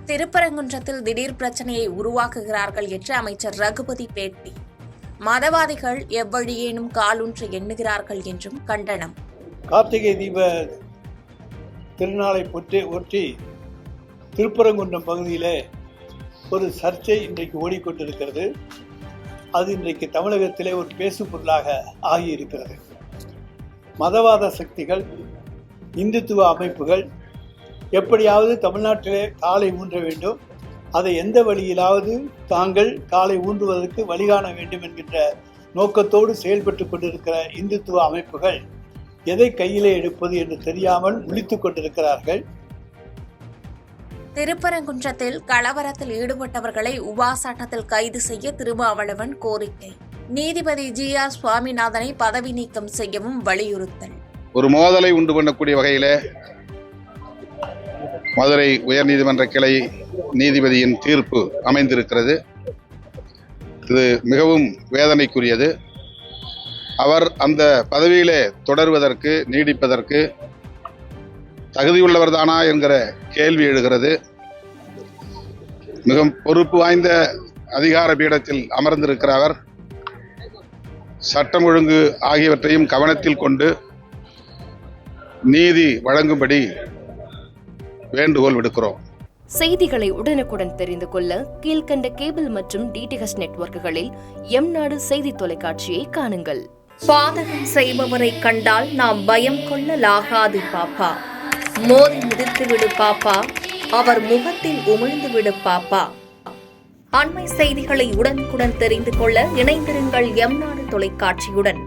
திருப்பரங்குன்றத்தில் திடீர் பிரச்சனையை உருவாக்குகிறார்கள் என்று அமைச்சர் ரகுபதி பேட்டி. மதவாதிகள் எவ்வழியேனும் காலூன்ற எண்ணுகிறார்கள் என்றும் கண்டனம். கார்த்திகை தீப திருநாளை ஒட்டி திருப்பரங்குன்றம் பகுதியிலே ஒரு சர்ச்சை இன்றைக்கு ஓடிக்கொண்டிருக்கிறது. அது இன்றைக்கு தமிழகத்திலே ஒரு பேசு பொருளாக ஆகியிருக்கிறது. மதவாத சக்திகள், இந்துத்துவ அமைப்புகள் எப்படியாவது தமிழ்நாட்டிலே காலை ஊன்ற வேண்டும், அதை எந்த வழியிலாவது தாங்கள் காலை ஊன்றுவதற்கு வழிகாண வேண்டும் என்கின்ற நோக்கத்தோடு செயல்பட்டு கொண்டிருக்கிற இந்துத்துவ அமைப்புகள் எதை கையிலே எடுப்பது என்று தெரியாமல் முழித்துக் கொண்டிருக்கிறார்கள். திருப்பரங்குன்றத்தில் கலவரத்தில் ஈடுபட்டவர்களை உபா சட்டத்தில் கைது செய்ய திருமாவளவன் கோரிக்கை. நீதிபதி GR சுவாமிநாதனை பதவி நீக்கம் செய்யவும் வலியுறுத்தல். ஒரு மோதலை உண்டு பண்ணக்கூடிய வகையிலே மதுரை உயர்நீதிமன்ற கிளை நீதிபதியின் தீர்ப்பு அமைந்திருக்கிறது. இது மிகவும் வேதனைக்குரியது. அவர் அந்த பதவியிலே தொடர்வதற்கு, நீடிப்பதற்கு தகுதியுள்ளவர் தானா என்கிற கேள்வி எழுகிறது. மிக பொறுப்பு வாய்ந்த அதிகார பீடத்தில் அமர்ந்திருக்கிற அவர் சட்டம் ஒழுங்கு ஆகியவற்றையும் கவனத்தில் கொண்டு நீதி வழங்கும்படி வேண்டுகோள் விடுக்கிறோம். செய்திகளை உடனுக்குடன் தெரிந்து கொள்ள கீழ்கண்ட கேபிள் மற்றும் DTH நெட்வொர்க்குகளில் எம்நாடு செய்தி தொலைக்காட்சியை காணுங்கள். பாதகம் செய்பவரை கண்டால் நாம் பயம் கொள்ளலாகாது பாப்பா. மோதி மிதித்து விடு பாப்பா, அவர் முகத்தில் உமிழ்ந்து விடு பாப்பா. அண்மை செய்திகளை உடனுக்குடன் தெரிந்து கொள்ள இணைந்திருங்கள் எம்நாடு தொலைக்காட்சியுடன்.